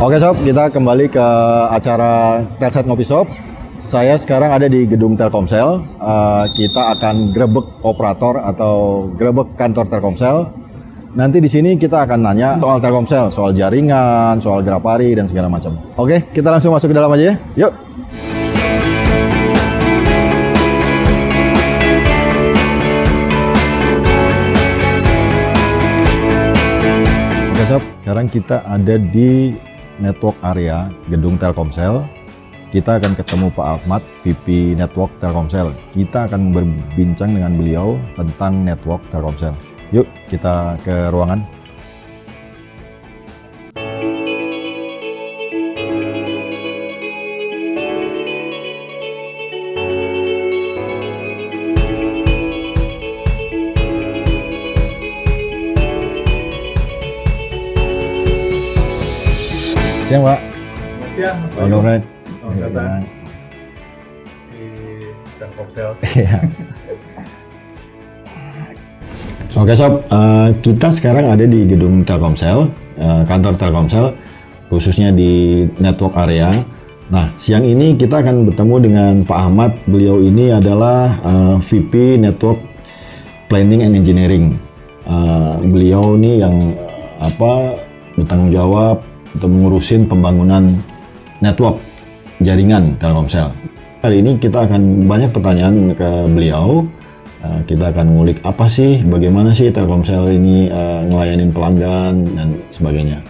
Oke sob, kita kembali ke acara Telset Ngopi Shop. Saya sekarang ada di gedung Telkomsel. Kita akan grebek operator atau grebek kantor Telkomsel. Nanti di sini kita akan nanya soal Telkomsel, soal jaringan, soal Grapari dan segala macam. Oke, kita langsung masuk ke dalam aja ya. Yuk. Oke sob, sekarang kita ada di network area gedung Telkomsel. Kita akan ketemu Pak Ahmad, VP Network Telkomsel. Kita akan berbincang dengan beliau tentang network Telkomsel. Yuk, kita ke ruangan. Siang Pak. Selamat siang Mas Bayu. Selamat datang di Telkomsel. Oke sob, kita sekarang ada di gedung Telkomsel, kantor Telkomsel, khususnya di network area. Nah, siang ini kita akan bertemu dengan Pak Ahmad. Beliau ini adalah VP Network Planning and Engineering. Beliau ini yang bertanggung jawab untuk mengurusin pembangunan network jaringan Telkomsel. Hari ini kita akan banyak pertanyaan ke beliau. Kita akan ngulik apa sih, bagaimana sih Telkomsel ini ngelayanin pelanggan dan sebagainya.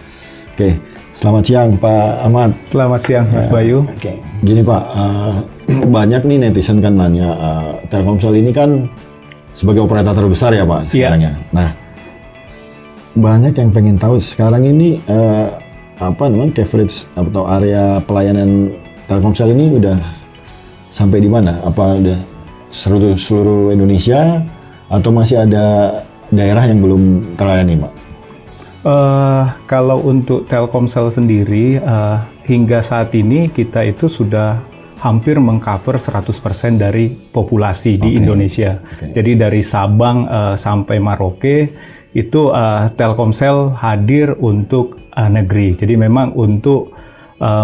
Oke, selamat siang Pak Ahmad. Selamat siang Mas Bayu. Oke, gini Pak, banyak nih netizen kan nanya, Telkomsel ini kan sebagai operator terbesar ya Pak sekarang ya. Nah, banyak yang pengen tahu sekarang ini coverage atau area pelayanan Telkomsel ini udah sampai di mana? Apa udah seluruh Indonesia atau masih ada daerah yang belum terlayani, Pak? Kalau untuk Telkomsel sendiri, hingga saat ini kita itu sudah hampir mengcover 100% dari populasi di Indonesia. Jadi dari Sabang sampai Merauke itu Telkomsel hadir untuk negeri. Jadi memang untuk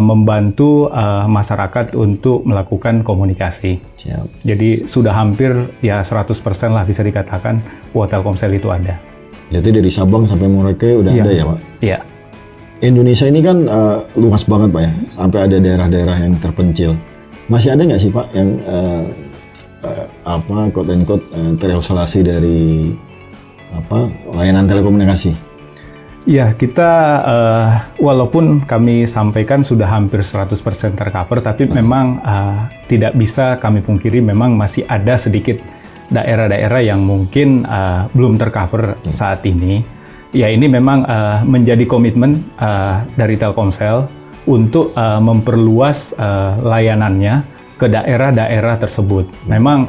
membantu masyarakat untuk melakukan komunikasi. Siap. Jadi sudah hampir ya 100% lah bisa dikatakan bahwa Telkomsel itu ada. Jadi dari Sabang sampai Merauke udah ada ya Pak? Iya. Indonesia ini kan luas banget Pak ya, sampai ada daerah-daerah yang terpencil. Masih ada nggak sih Pak yang quote unquote terisolasi dari layanan telekomunikasi? Ya, kita walaupun kami sampaikan sudah hampir 100% tercover, tapi memang tidak bisa kami pungkiri memang masih ada sedikit daerah-daerah yang mungkin belum tercover saat ini. Ya, ini memang menjadi komitmen dari Telkomsel untuk memperluas layanannya ke daerah-daerah tersebut. Memang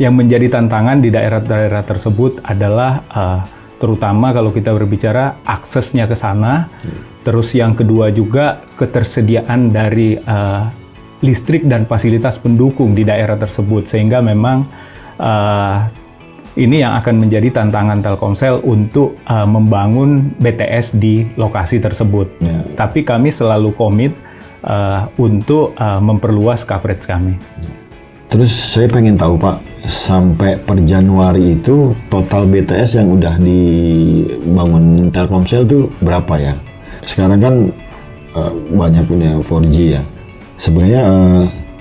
yang menjadi tantangan di daerah-daerah tersebut adalah terutama kalau kita berbicara aksesnya ke sana, terus yang kedua juga ketersediaan dari listrik dan fasilitas pendukung di daerah tersebut, sehingga memang ini yang akan menjadi tantangan Telkomsel untuk membangun BTS di lokasi tersebut. Tapi kami selalu komit untuk memperluas coverage kami. Terus saya pengen tahu Pak, sampai per Januari itu total BTS yang udah dibangun Telkomsel itu berapa ya? Sekarang kan banyak punya 4G ya. Sebenarnya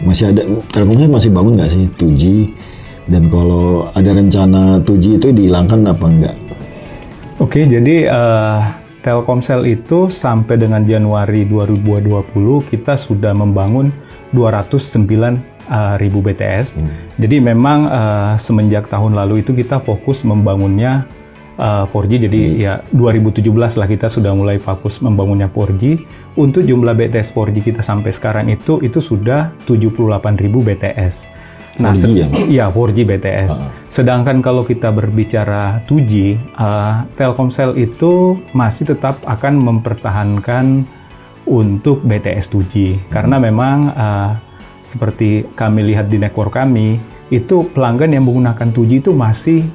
masih ada, Telkomsel masih bangun nggak sih 2G? Dan kalau ada rencana 2G itu dihilangkan apa enggak? Oke, jadi Telkomsel itu sampai dengan Januari 2020 kita sudah membangun 209 ribu BTS. Jadi memang semenjak tahun lalu itu kita fokus membangunnya 4G. Jadi ya 2017 lah kita sudah mulai fokus membangunnya 4G. Untuk jumlah BTS 4G kita sampai sekarang itu sudah 78.000 BTS. Nah, 4G ya? 4G BTS. Sedangkan kalau kita berbicara 2G, Telkomsel itu masih tetap akan mempertahankan untuk BTS 2G. Karena memang seperti kami lihat di network kami, itu pelanggan yang menggunakan 2G itu masih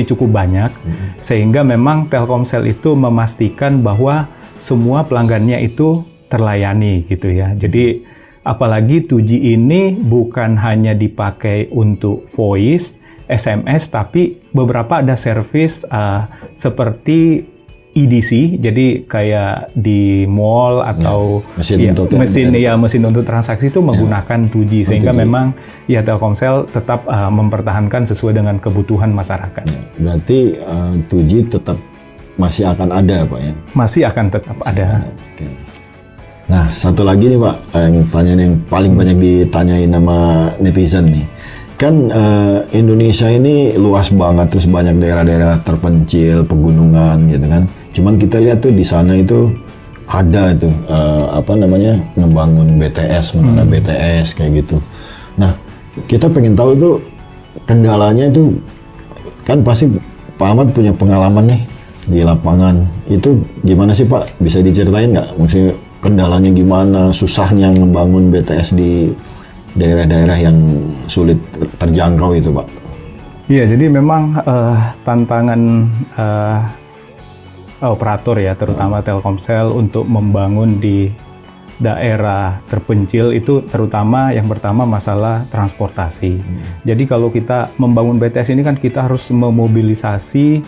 cukup banyak, sehingga memang Telkomsel itu memastikan bahwa semua pelanggannya itu terlayani gitu ya. Jadi apalagi 2G ini bukan hanya dipakai untuk voice, SMS, tapi beberapa ada service seperti EDC, jadi kayak di mall atau mesin untuk transaksi itu menggunakan 2G, sehingga memang ya Telkomsel tetap mempertahankan sesuai dengan kebutuhan masyarakat. Berarti 2G tetap masih akan ada Pak ya? Masih akan tetap ada. Oke. Nah, satu lagi nih Pak, pertanyaan yang paling banyak ditanyain sama netizen nih. Kan Indonesia ini luas banget, terus banyak daerah-daerah terpencil, pegunungan gitu kan. Cuman kita lihat tuh di sana itu ada tuh ngebangun BTS, menara BTS kayak gitu. Nah, kita pengen tahu tuh kendalanya itu, kan pasti Pak Ahmad punya pengalaman nih di lapangan. Itu gimana sih Pak? Bisa diceritain nggak? Maksudnya kendalanya gimana, susahnya ngebangun BTS di daerah-daerah yang sulit terjangkau itu Pak? Iya, jadi memang tantangan operator ya, terutama Telkomsel untuk membangun di daerah terpencil itu, terutama yang pertama masalah transportasi. Jadi kalau kita membangun BTS ini kan kita harus memobilisasi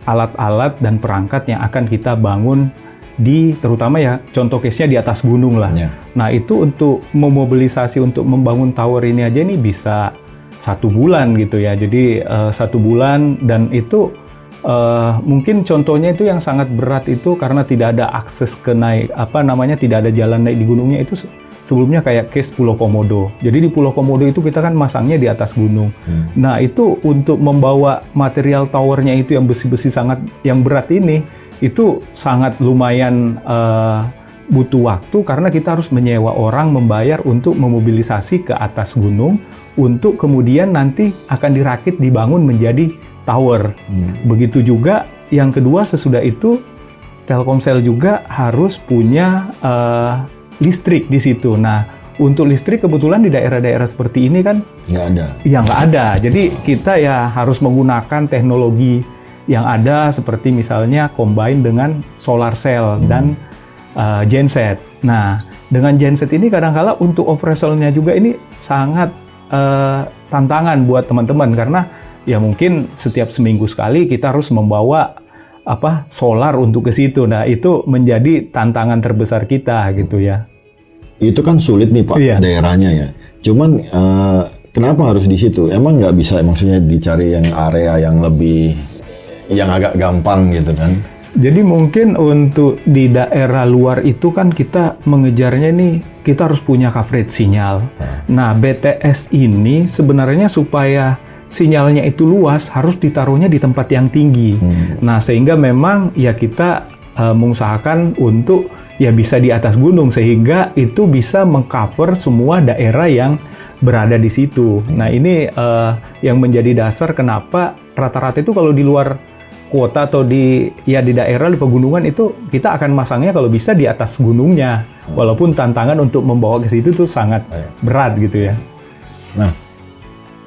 alat-alat dan perangkat yang akan kita bangun di, terutama ya contoh case-nya di atas gunung lah. Nah itu untuk memobilisasi untuk membangun tower ini aja ini bisa 1 bulan gitu ya. Jadi 1 bulan, dan itu mungkin contohnya itu yang sangat berat itu karena tidak ada akses ke tidak ada jalan naik di gunungnya, itu sebelumnya kayak case Pulau Komodo. Jadi di Pulau Komodo itu kita kan masangnya di atas gunung. Nah itu untuk membawa material towernya itu yang besi-besi yang berat ini, itu sangat lumayan butuh waktu karena kita harus menyewa orang, membayar untuk memobilisasi ke atas gunung untuk kemudian nanti akan dirakit, dibangun menjadi tower. Begitu juga yang kedua, sesudah itu Telkomsel juga harus punya listrik di situ. Nah, untuk listrik kebetulan di daerah-daerah seperti ini kan nggak ada. Ya nggak ada. Jadi kita ya harus menggunakan teknologi yang ada seperti misalnya combine dengan solar cell dan genset. Nah, dengan genset ini kadang-kala untuk operasionalnya juga ini sangat tantangan buat teman-teman karena ya mungkin setiap seminggu sekali kita harus membawa solar untuk ke situ. Nah, itu menjadi tantangan terbesar kita gitu ya. Itu kan sulit nih Pak, daerahnya ya. Cuman kenapa harus di situ? Emang nggak bisa maksudnya dicari yang area yang agak gampang gitu kan? Jadi mungkin untuk di daerah luar itu kan kita mengejarnya nih, kita harus punya coverage sinyal. Nah, BTS ini sebenarnya supaya sinyalnya itu luas harus ditaruhnya di tempat yang tinggi. Nah, sehingga memang ya kita mengusahakan untuk ya bisa di atas gunung sehingga itu bisa mengcover semua daerah yang berada di situ. Nah, ini yang menjadi dasar kenapa rata-rata itu kalau di luar kota atau di daerah di pegunungan itu kita akan masangnya kalau bisa di atas gunungnya. Walaupun tantangan untuk membawa ke situ tuh sangat berat gitu ya. Nah,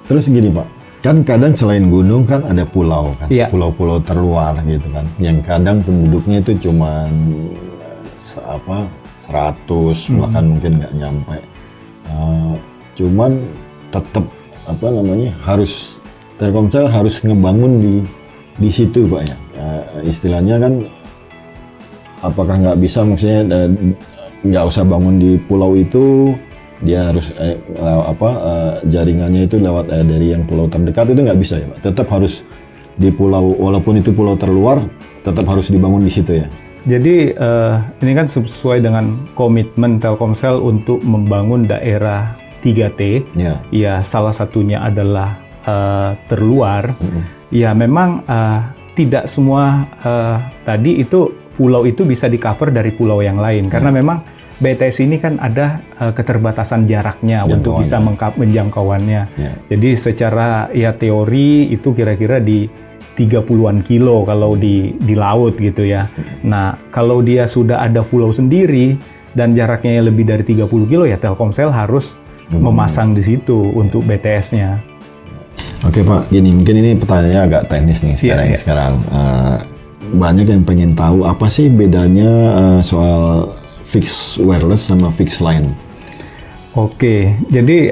terus gini Pak, kan kadang selain gunung kan ada pulau kan, pulau-pulau terluar gitu kan, yang kadang penduduknya itu cuman 100 bahkan mungkin nggak nyampe. Cuman tetap harus Telkomsel harus ngebangun di situ Pak ya. Istilahnya kan apakah nggak bisa maksudnya nggak usah bangun di pulau itu, dia harus jaringannya itu lewat dari yang pulau terdekat, itu nggak bisa ya Pak? Tetap harus di pulau, walaupun itu pulau terluar, tetap harus dibangun di situ ya? Jadi ini kan sesuai dengan komitmen Telkomsel untuk membangun daerah 3T. Ya, salah satunya adalah terluar. Ya memang tidak semua tadi itu pulau itu bisa di-cover dari pulau yang lain karena memang BTS ini kan ada keterbatasan jaraknya untuk bisa menjangkauannya. Jadi secara teori itu kira-kira di 30-an kilo kalau di laut gitu ya. Nah, kalau dia sudah ada pulau sendiri dan jaraknya lebih dari 30 kilo ya Telkomsel harus memasang di situ untuk BTS-nya. Oke Pak, gini mungkin ini pertanyaannya agak teknis nih sekarang. banyak yang pengen tahu apa sih bedanya soal fixed wireless sama fixed line. Oke, jadi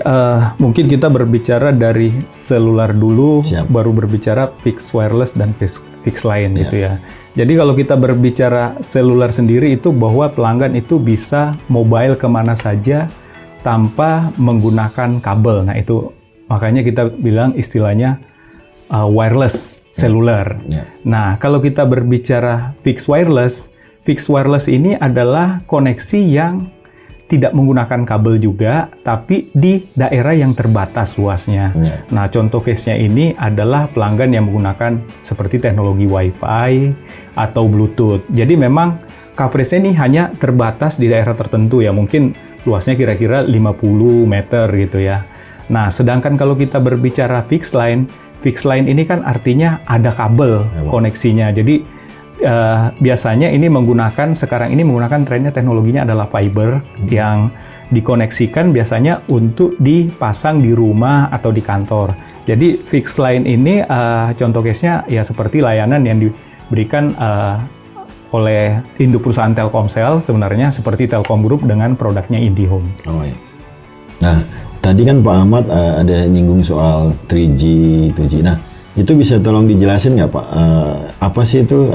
mungkin kita berbicara dari seluler dulu, Siap. baru berbicara fixed wireless dan fixed line gitu ya. Jadi kalau kita berbicara seluler sendiri itu bahwa pelanggan itu bisa mobile kemana saja tanpa menggunakan kabel. Nah itu makanya kita bilang istilahnya wireless seluler. Nah kalau kita berbicara fixed wireless ini adalah koneksi yang tidak menggunakan kabel juga, tapi di daerah yang terbatas luasnya. Nah, contoh case-nya ini adalah pelanggan yang menggunakan seperti teknologi Wi-Fi atau Bluetooth. Jadi memang coverage-nya ini hanya terbatas di daerah tertentu ya, mungkin luasnya kira-kira 50 meter gitu ya. Nah, sedangkan kalau kita berbicara fixed line ini kan artinya ada kabel koneksinya. Jadi biasanya ini sekarang ini menggunakan trennya teknologinya adalah fiber yang dikoneksikan biasanya untuk dipasang di rumah atau di kantor. Jadi fixed line ini contoh case-nya ya seperti layanan yang diberikan oleh induk perusahaan Telkomsel sebenarnya seperti Telkom Group dengan produknya IndiHome. Oh ya. Nah, tadi kan Pak Ahmad ada nyinggung soal 3G, 2G. Nah, itu bisa tolong dijelasin nggak Pak? Apa sih itu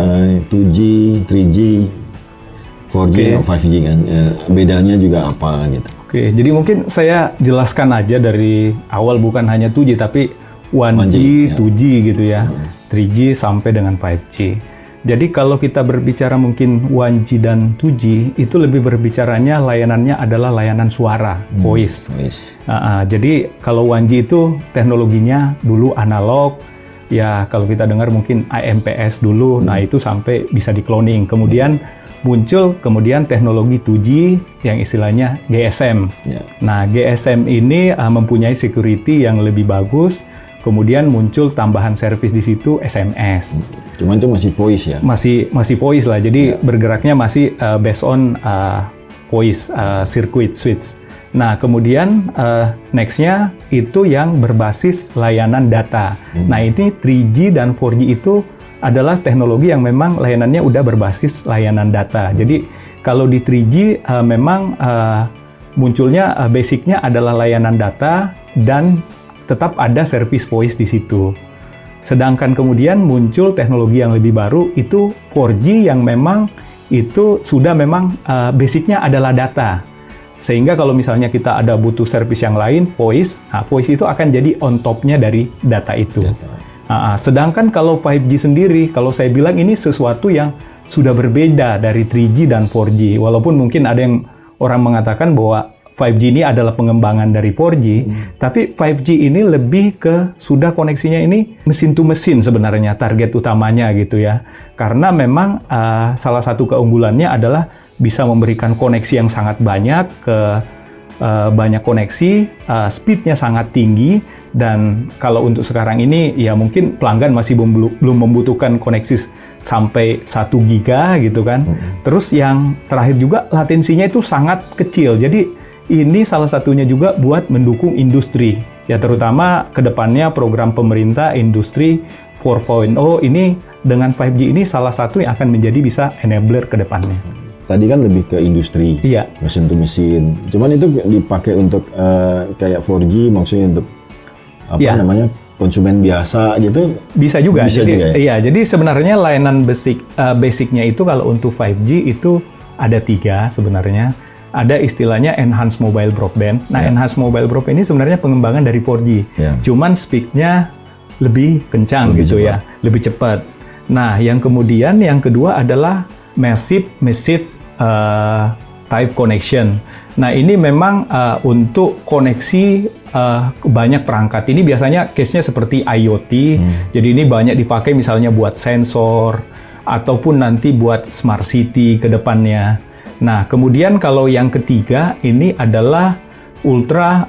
2G, 3G, 4G, atau 5G kan? Bedanya juga apa gitu? Oke, jadi mungkin saya jelaskan aja dari awal bukan hanya 2G tapi 1G, 2G gitu ya. 3G sampai dengan 5G. Jadi kalau kita berbicara mungkin 1G dan 2G itu lebih berbicaranya layanannya adalah layanan suara, voice. Jadi kalau 1G itu teknologinya dulu analog. Ya, kalau kita dengar mungkin AMPS dulu, nah itu sampai bisa di-cloning. Kemudian muncul teknologi 2G yang istilahnya GSM. Nah, GSM ini mempunyai security yang lebih bagus. Kemudian muncul tambahan service di situ SMS. Cuman itu masih voice ya? Masih voice lah. Jadi bergeraknya masih based on voice circuit switch. Nah, kemudian next-nya itu yang berbasis layanan data. Nah, ini 3G dan 4G itu adalah teknologi yang memang layanannya udah berbasis layanan data. Jadi, kalau di 3G memang munculnya basicnya adalah layanan data dan tetap ada service voice di situ. Sedangkan kemudian muncul teknologi yang lebih baru itu 4G yang memang itu sudah memang basicnya adalah data. Sehingga kalau misalnya kita ada butuh service yang lain, voice itu akan jadi on top-nya dari data itu. Sedangkan kalau 5G sendiri, kalau saya bilang ini sesuatu yang sudah berbeda dari 3G dan 4G. Walaupun mungkin ada yang orang mengatakan bahwa 5G ini adalah pengembangan dari 4G, tapi 5G ini lebih ke sudah koneksinya ini mesin to mesin sebenarnya target utamanya gitu ya. Karena memang salah satu keunggulannya adalah bisa memberikan koneksi yang sangat banyak ke banyak koneksi, speednya sangat tinggi, dan kalau untuk sekarang ini ya mungkin pelanggan masih belum membutuhkan koneksi sampai 1 giga gitu kan. Terus yang terakhir juga latensinya itu sangat kecil. Jadi ini salah satunya juga buat mendukung industri. Ya terutama ke depannya program pemerintah industri 4.0 ini dengan 5G ini salah satu yang akan menjadi bisa enabler ke depannya. Tadi kan lebih ke industri, mesin to mesin. Cuman itu dipakai untuk kayak 4G, maksudnya untuk namanya konsumen biasa gitu? Bisa juga. Bisa juga ya? Iya, jadi sebenarnya layanan basicnya itu kalau untuk 5G itu ada 3 sebenarnya. Ada istilahnya Enhanced Mobile Broadband. Nah, Enhanced Mobile Broadband ini sebenarnya pengembangan dari 4G. Cuman speed-nya lebih kencang lebih cepat. Lebih cepat. Nah, yang kedua adalah Massive Type Connection. Nah, ini memang untuk koneksi banyak perangkat. Ini biasanya case-nya seperti IoT. Jadi ini banyak dipakai misalnya buat sensor ataupun nanti buat smart city ke depannya. Nah, kemudian kalau yang ketiga ini adalah ultra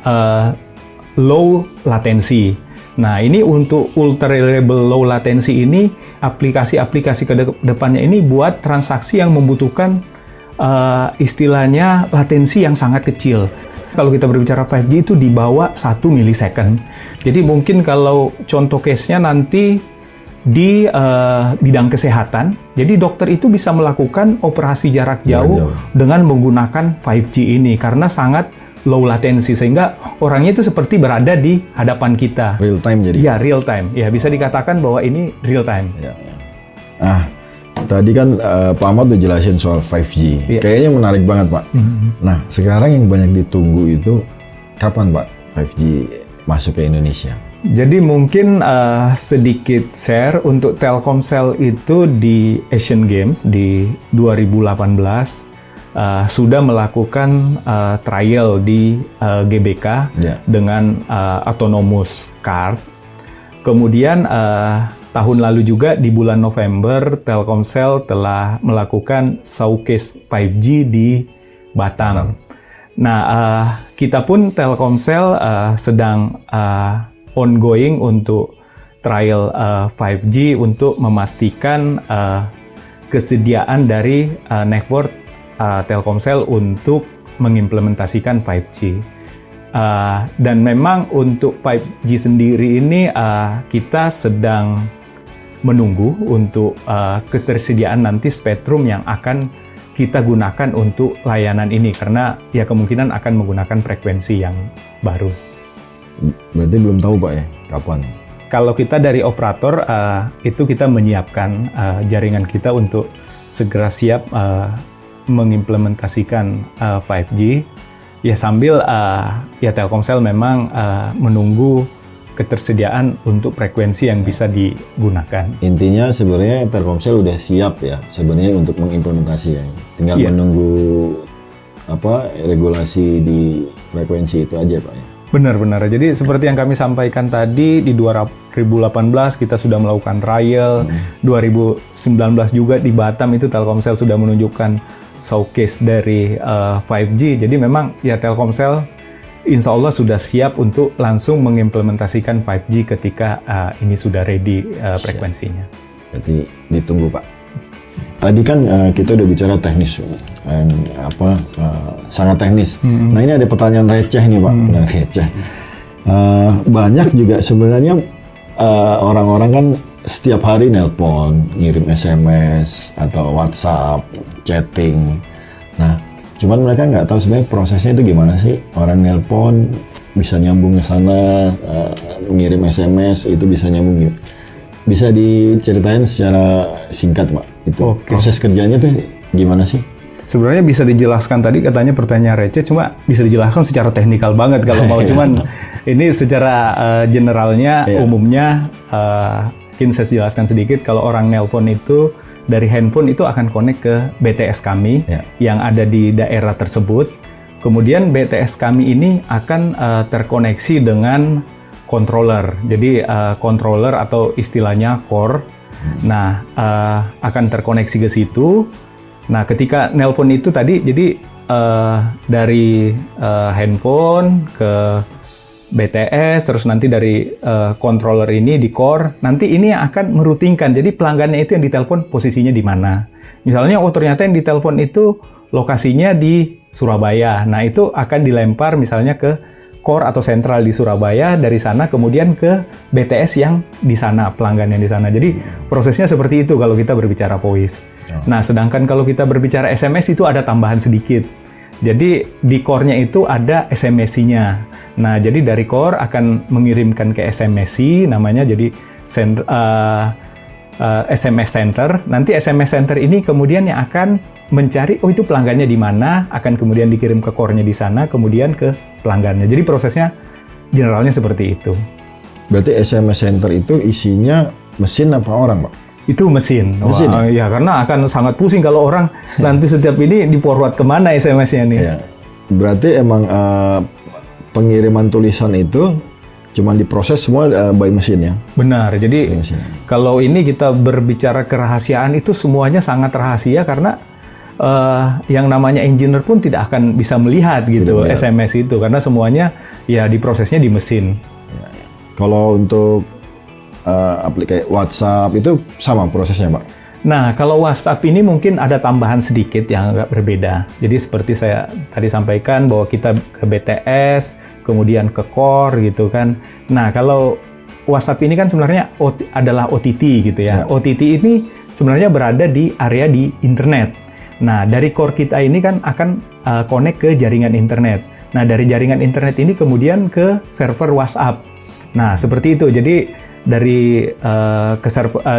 low latency. Nah, ini untuk ultra reliable low latency ini aplikasi-aplikasi ke depannya ini buat transaksi yang membutuhkan istilahnya latensi yang sangat kecil. Kalau kita berbicara 5G itu di bawah 1 milisecond. Jadi mungkin kalau contoh case-nya nanti di bidang kesehatan, Jadi dokter itu bisa melakukan operasi jarak jauh dengan menggunakan 5G ini karena sangat low latency sehingga orangnya itu seperti berada di hadapan kita. Real time jadi. Ya, real time. Ya, bisa dikatakan bahwa ini real time. Ya. Tadi kan Pak Ahmad udah jelasin soal 5G. Ya. Kayaknya menarik banget, Pak. Nah, sekarang yang banyak ditunggu itu kapan, Pak, 5G masuk ke Indonesia? Jadi mungkin sedikit share untuk Telkomsel itu di Asian Games di 2018 sudah melakukan trial di GBK dengan autonomous card. Kemudian tahun lalu juga di bulan November Telkomsel telah melakukan showcase 5G di Batam. Nah, kita pun Telkomsel sedang ongoing untuk trial 5G untuk memastikan kesediaan dari network Telkomsel untuk mengimplementasikan 5G. Dan memang untuk 5G sendiri ini kita sedang menunggu untuk ketersediaan nanti spektrum yang akan kita gunakan untuk layanan ini karena ya kemungkinan akan menggunakan frekuensi yang baru. Berarti belum tahu, Pak, ya kapan? Kalau kita dari operator itu kita menyiapkan jaringan kita untuk segera siap mengimplementasikan 5G. Ya sambil ya Telkomsel memang menunggu ketersediaan untuk frekuensi yang bisa digunakan. Intinya sebenarnya Telkomsel udah siap ya sebenarnya untuk mengimplementasi ya. Tinggal menunggu regulasi di frekuensi itu aja, Pak, ya. Benar. Jadi seperti yang kami sampaikan tadi di 2018 kita sudah melakukan trial, 2019 juga di Batam itu Telkomsel sudah menunjukkan showcase dari 5G. Jadi memang ya Telkomsel insya Allah sudah siap untuk langsung mengimplementasikan 5G ketika ini sudah ready frekuensinya. Jadi ditunggu, Pak. Tadi kan kita udah bicara teknis, sangat teknis. Nah ini ada pertanyaan receh nih, Pak, receh. Banyak juga sebenarnya orang-orang kan setiap hari nelpon, ngirim SMS atau WhatsApp, chatting. Nah, cuman mereka nggak tahu sebenarnya prosesnya itu gimana sih. Orang nelpon bisa nyambung ke sana, ngirim SMS itu bisa nyambung gitu. Bisa diceritain secara singkat, Pak, itu proses kerjanya tuh gimana sih? Sebenarnya bisa dijelaskan tadi katanya pertanyaan receh, cuma bisa dijelaskan secara teknikal banget kalau mau. Cuman ini secara generalnya, umumnya mungkin saya jelaskan sedikit. Kalau orang nelpon itu dari handphone itu akan connect ke BTS kami yang ada di daerah tersebut. Kemudian BTS kami ini akan terkoneksi dengan controller. Jadi controller atau istilahnya core. Nah, akan terkoneksi ke situ. Nah, ketika nelpon itu tadi, jadi dari handphone ke BTS, terus nanti dari controller ini di core, nanti ini akan merutingkan. Jadi pelanggannya itu yang ditelepon posisinya di mana. Misalnya, ternyata yang ditelepon itu lokasinya di Surabaya. Nah, itu akan dilempar misalnya ke core atau sentral di Surabaya, dari sana kemudian ke BTS yang di sana, pelanggan yang di sana. Jadi prosesnya seperti itu kalau kita berbicara voice. Nah, sedangkan kalau kita berbicara SMS itu ada tambahan sedikit. Jadi di core-nya itu ada SMS-nya. Nah, jadi dari core akan mengirimkan ke SMS namanya jadi SMS Center. Nanti SMS Center ini kemudian yang akan mencari, itu pelanggannya di mana, akan kemudian dikirim ke core-nya di sana, kemudian ke pelanggannya. Jadi prosesnya generalnya seperti itu. Berarti SMS Center itu isinya mesin apa orang, Pak? Itu mesin. Mesin. Wah, ya, karena akan sangat pusing kalau orang nanti setiap ini di-forward kemana SMS-nya nih. Ya. Berarti emang pengiriman tulisan itu cuman diproses semua by mesin ya? Benar. Jadi kalau ini kita berbicara kerahasiaan itu semuanya sangat rahasia karena yang namanya engineer pun tidak akan bisa melihat gitu SMS itu karena semuanya ya diprosesnya di mesin. Ya. Kalau untuk aplikasi WhatsApp itu sama prosesnya, Pak? Nah, kalau WhatsApp ini mungkin ada tambahan sedikit yang agak berbeda. Jadi seperti saya tadi sampaikan bahwa kita ke BTS, kemudian ke core gitu kan. Nah, kalau WhatsApp ini kan sebenarnya adalah OTT gitu ya. OTT ini sebenarnya berada di area di internet. Nah, dari core kita ini kan akan connect ke jaringan internet. Nah, dari jaringan internet ini kemudian ke server WhatsApp. Nah, seperti itu. Jadi dari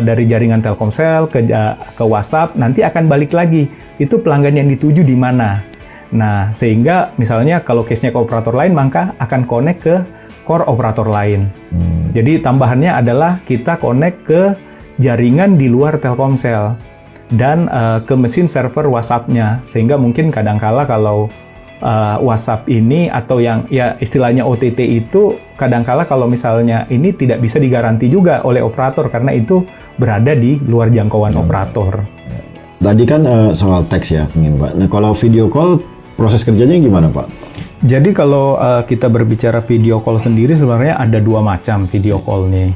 dari jaringan Telkomsel ke WhatsApp nanti akan balik lagi. Itu pelanggan yang dituju di mana. Nah, sehingga misalnya kalau case-nya ke operator lain, maka akan connect ke core operator lain. Jadi tambahannya adalah kita connect ke jaringan di luar Telkomsel dan ke mesin server WhatsApp-nya. Sehingga mungkin kadangkala kalau WhatsApp ini atau yang ya istilahnya OTT itu kadangkala kalau misalnya ini tidak bisa digaranti juga oleh operator karena itu berada di luar jangkauan operator. Tadi kan soal teks ya, Pak. Nah, kalau video call proses kerjanya gimana, Pak? Jadi kalau kita berbicara video call sendiri sebenarnya ada dua macam video call nih.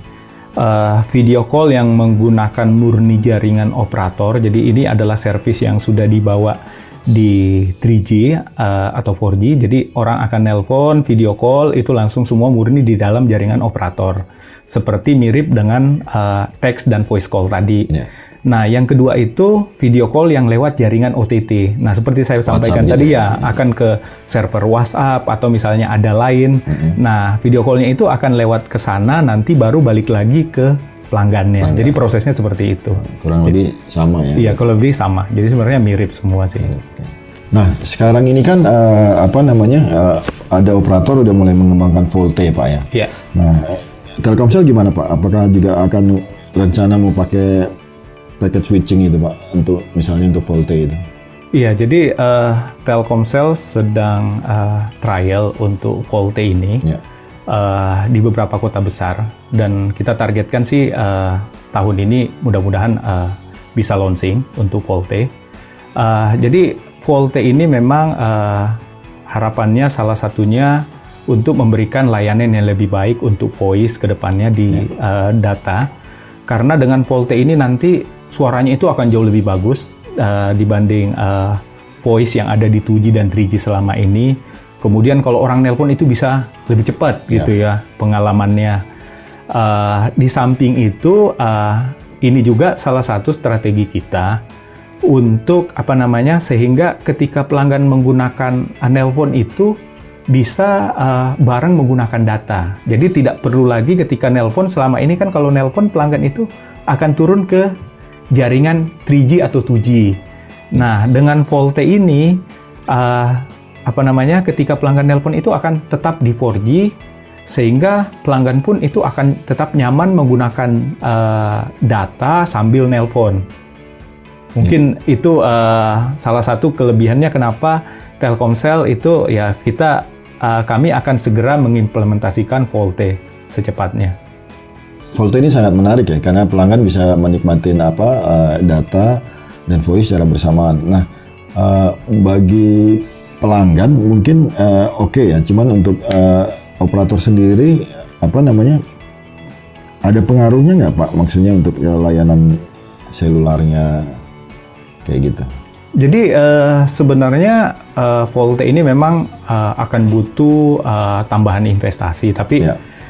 Video call yang menggunakan murni jaringan operator. Jadi ini adalah service yang sudah dibawa di 3G atau 4G. Jadi orang akan nelpon, video call itu langsung semua murni di dalam jaringan operator. Seperti mirip dengan teks dan voice call tadi. Yeah. Nah, yang kedua itu video call yang lewat jaringan OTT. Nah, seperti saya sampaikan tadi ya, akan ke server WhatsApp atau misalnya ada lain. Nah, video call-nya itu akan lewat ke sana, nanti baru balik lagi ke pelanggannya. Jadi prosesnya seperti itu. Kurang lebih sama ya? Iya, kalau lebih sama. Jadi sebenarnya mirip semua sih. Nah, sekarang ini kan ada operator udah mulai mengembangkan VoLTE, Pak ya? Iya. Nah, Telkomsel gimana, Pak? Apakah juga akan rencana mau pakai packet switching itu, Pak, untuk misalnya untuk VoLTE itu? Iya, jadi Telkomsel sedang trial untuk VoLTE ini di beberapa kota besar dan kita targetkan sih tahun ini mudah-mudahan bisa launching untuk VoLTE. Jadi VoLTE ini memang harapannya salah satunya untuk memberikan layanan yang lebih baik untuk voice ke depannya di data. Karena dengan VoLTE ini nanti suaranya itu akan jauh lebih bagus dibanding voice yang ada di 2G dan 3G selama ini. Kemudian kalau orang nelpon itu bisa lebih cepat gitu ya pengalamannya. Di samping itu ini juga salah satu strategi kita untuk sehingga ketika pelanggan menggunakan nelpon itu bisa bareng menggunakan data. Jadi tidak perlu lagi ketika nelpon, selama ini kan kalau nelpon pelanggan itu akan turun ke jaringan 3G atau 2G. Nah, dengan VoLTE ini ketika pelanggan nelpon itu akan tetap di 4G sehingga pelanggan pun itu akan tetap nyaman menggunakan data sambil nelpon. Mungkin itu salah satu kelebihannya kenapa Telkomsel itu ya kami akan segera mengimplementasikan VoLTE secepatnya. VoLTE ini sangat menarik ya, karena pelanggan bisa menikmatin data dan voice secara bersamaan. Nah, bagi pelanggan mungkin oke ya, cuman untuk operator sendiri ada pengaruhnya nggak, Pak? Maksudnya untuk layanan selularnya kayak gitu. Jadi sebenarnya VoLTE ini memang akan butuh tambahan investasi, tapi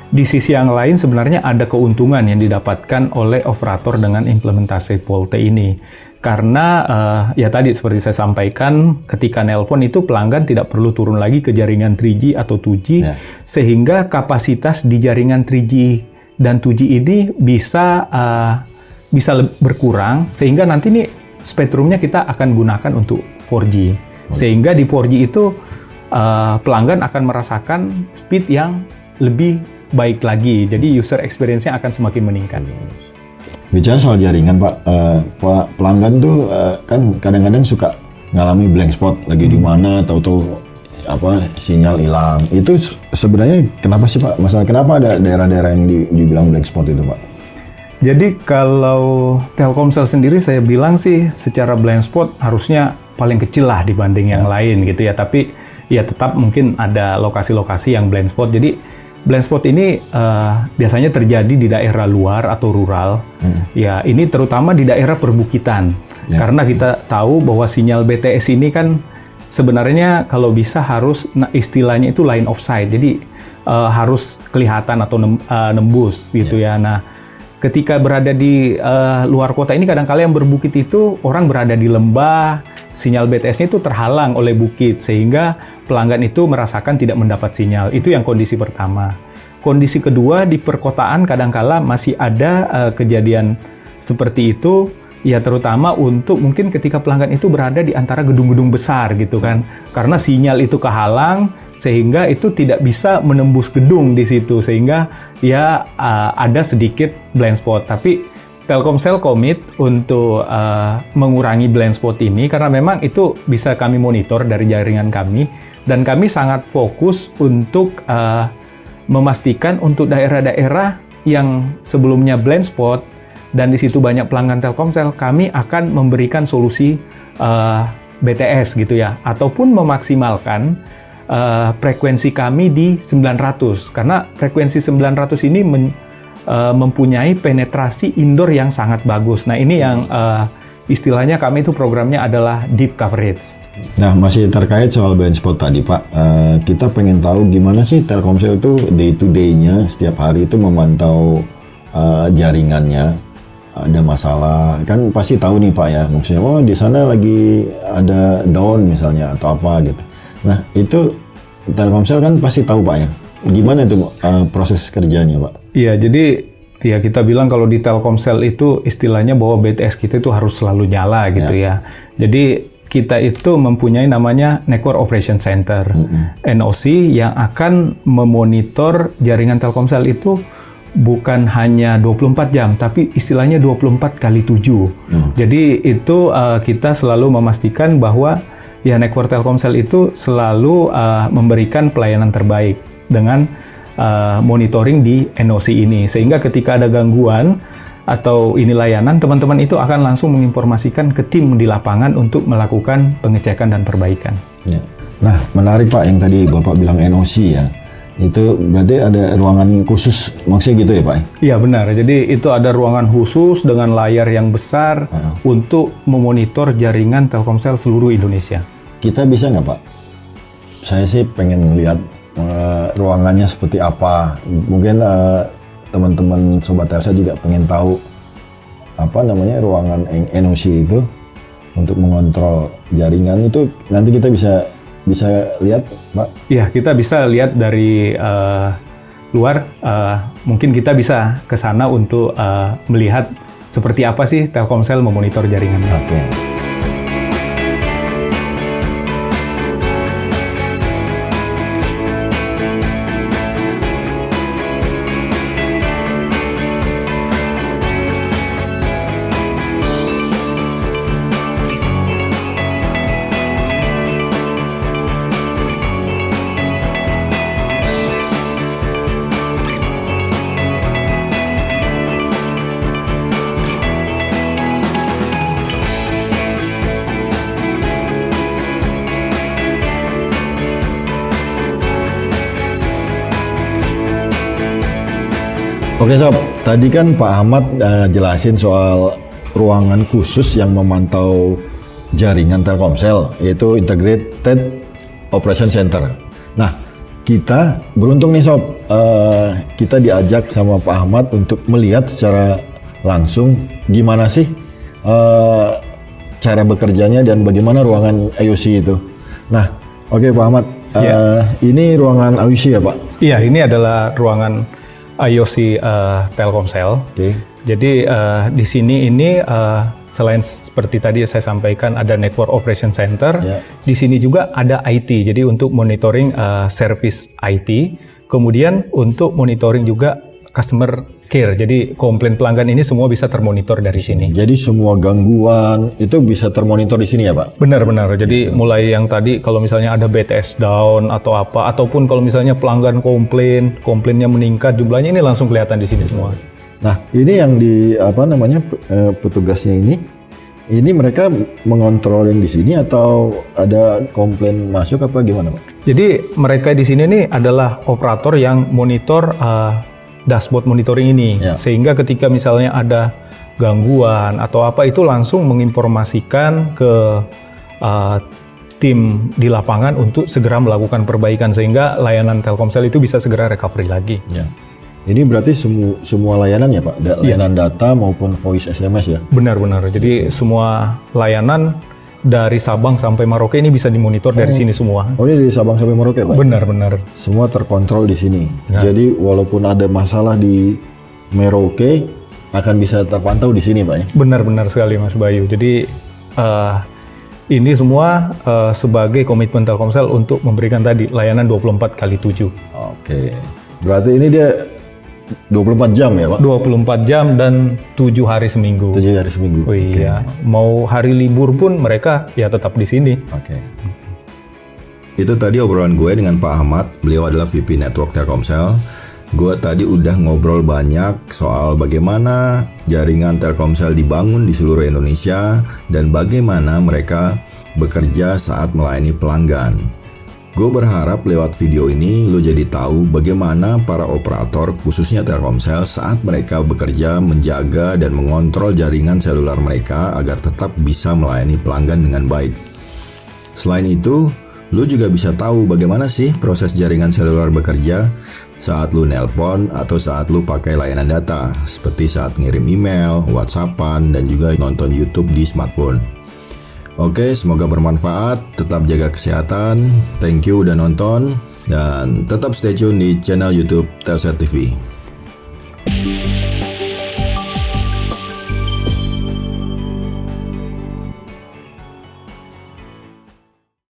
di sisi yang lain sebenarnya ada keuntungan yang didapatkan oleh operator dengan implementasi VoLTE ini. Karena ya tadi seperti saya sampaikan, ketika nelpon itu pelanggan tidak perlu turun lagi ke jaringan 3G atau 2G, sehingga kapasitas di jaringan 3G dan 2G ini bisa berkurang, sehingga nanti nih spektrumnya kita akan gunakan untuk 4G. Sehingga di 4G itu pelanggan akan merasakan speed yang lebih baik lagi. Jadi user experience-nya akan semakin meningkat. Bicara soal jaringan, Pak, pelanggan tuh kan kadang-kadang suka ngalami blank spot lagi di mana, tahu-tahu sinyal hilang. Itu sebenarnya kenapa sih, Pak? Masalah kenapa ada daerah-daerah yang dibilang blank spot itu, Pak? Jadi kalau Telkomsel sendiri saya bilang sih secara blank spot harusnya paling kecil lah dibanding yang lain gitu ya. Tapi ya tetap mungkin ada lokasi-lokasi yang blank spot. Jadi blank spot ini biasanya terjadi di daerah luar atau rural. Ya ini terutama di daerah perbukitan. Karena kita tahu bahwa sinyal BTS ini kan sebenarnya kalau bisa harus istilahnya itu line of sight. Jadi harus kelihatan atau nembus gitu ya. Nah, ketika berada di luar kota ini kadang-kala yang berbukit itu orang berada di lembah, sinyal BTS-nya itu terhalang oleh bukit sehingga pelanggan itu merasakan tidak mendapat sinyal. Itu yang kondisi pertama. Kondisi kedua, di perkotaan kadang-kala masih ada kejadian seperti itu, ya terutama untuk mungkin ketika pelanggan itu berada di antara gedung-gedung besar gitu kan. Karena sinyal itu kehalang sehingga itu tidak bisa menembus gedung di situ sehingga ya ada sedikit blind spot. Tapi Telkomsel komit untuk mengurangi blind spot ini karena memang itu bisa kami monitor dari jaringan kami dan kami sangat fokus untuk memastikan untuk daerah-daerah yang sebelumnya blind spot dan di situ banyak pelanggan Telkomsel, kami akan memberikan solusi BTS gitu ya, ataupun memaksimalkan frekuensi kami di 900 karena frekuensi 900 ini mempunyai penetrasi indoor yang sangat bagus. Nah ini yang istilahnya kami itu programnya adalah deep coverage. Nah, masih terkait soal blind spot tadi, Pak. Kita pengen tahu gimana sih Telkomsel itu day to day-nya setiap hari itu memantau jaringannya. Ada masalah, kan pasti tahu nih Pak ya. Maksudnya, oh di sana lagi ada down misalnya atau apa gitu. Nah, itu Telkomsel kan pasti tahu Pak ya. Gimana itu proses kerjanya Pak? Iya, jadi ya kita bilang kalau di Telkomsel itu istilahnya bahwa BTS kita itu harus selalu nyala gitu ya. Jadi kita itu mempunyai namanya Network Operation Center, NOC, yang akan memonitor jaringan Telkomsel itu bukan hanya 24 jam, tapi istilahnya 24 kali 7. Jadi itu kita selalu memastikan bahwa ya Network Telkomsel itu selalu memberikan pelayanan terbaik dengan monitoring di NOC ini, sehingga ketika ada gangguan atau ini layanan, teman-teman itu akan langsung menginformasikan ke tim di lapangan untuk melakukan pengecekan dan perbaikan. Ya. Nah, menarik Pak yang tadi Bapak bilang NOC ya. Itu berarti ada ruangan khusus, maksudnya gitu ya Pak? Iya benar, jadi itu ada ruangan khusus dengan layar yang besar untuk memonitor jaringan Telkomsel seluruh Indonesia. Kita bisa nggak Pak? Saya sih pengen lihat ruangannya seperti apa. Mungkin teman-teman Sobat Telsa juga pengen tahu apa namanya ruangan NOC itu untuk mengontrol jaringan itu. Nanti kita bisa lihat Pak? Iya, kita bisa lihat dari luar. Mungkin kita bisa ke sana untuk melihat seperti apa sih Telkomsel memonitor jaringannya. Oke. Oke Sob, tadi kan Pak Ahmad jelasin soal ruangan khusus yang memantau jaringan Telkomsel, yaitu Integrated Operation Center. Nah, kita beruntung nih Sob, kita diajak sama Pak Ahmad untuk melihat secara langsung gimana sih cara bekerjanya dan bagaimana ruangan IOC itu. Nah, oke Pak Ahmad, ini ruangan IOC ya Pak? Iya, ini adalah ruangan IOC Telkomsel. Okay. Jadi di sini ini selain seperti tadi saya sampaikan ada Network Operation Center, di sini juga ada IT. Jadi untuk monitoring service IT, kemudian untuk monitoring juga customer care. Jadi komplain pelanggan ini semua bisa termonitor dari sini. Jadi semua gangguan itu bisa termonitor di sini ya Pak? Benar-benar. Jadi mulai yang tadi kalau misalnya ada BTS down atau apa, ataupun kalau misalnya pelanggan komplainnya meningkat jumlahnya, ini langsung kelihatan di sini semua. Nah ini yang di petugasnya ini mereka mengontrol yang di sini atau ada komplain masuk apa gimana Pak? Jadi mereka di sini nih adalah operator yang monitor dashboard monitoring ini, sehingga ketika misalnya ada gangguan atau apa itu langsung menginformasikan ke tim di lapangan untuk segera melakukan perbaikan sehingga layanan Telkomsel itu bisa segera recovery lagi. Ini berarti semua layanan ya Pak? Layanan data maupun voice SMS ya? Benar-benar. Jadi semua layanan dari Sabang sampai Merauke ini bisa dimonitor dari sini semua. Oh ini dari Sabang sampai Merauke Pak? Benar-benar. Semua terkontrol di sini. Jadi walaupun ada masalah di Merauke akan bisa terpantau di sini Pak ya? Benar-benar sekali Mas Bayu. Jadi ini semua sebagai komitmen Telkomsel untuk memberikan tadi layanan 24x7. Oke. Berarti ini dia 24 jam ya Pak? 24 jam dan 7 hari seminggu. 7 hari seminggu. Oh iya, mau hari libur pun mereka ya tetap di sini. Oke. Itu tadi obrolan gue dengan Pak Ahmad. Beliau adalah VP Network Telkomsel. Gue tadi udah ngobrol banyak soal bagaimana jaringan Telkomsel dibangun di seluruh Indonesia dan bagaimana mereka bekerja saat melayani pelanggan. Gue berharap lewat video ini lo jadi tahu bagaimana para operator khususnya Telkomsel saat mereka bekerja menjaga dan mengontrol jaringan seluler mereka agar tetap bisa melayani pelanggan dengan baik. Selain itu, lo juga bisa tahu bagaimana sih proses jaringan seluler bekerja saat lo nelpon atau saat lo pakai layanan data, seperti saat ngirim email, WhatsAppan, dan juga nonton YouTube di smartphone. Oke, semoga bermanfaat. Tetap jaga kesehatan. Thank you udah nonton. Dan tetap stay tune di channel YouTube Telkomsel TV.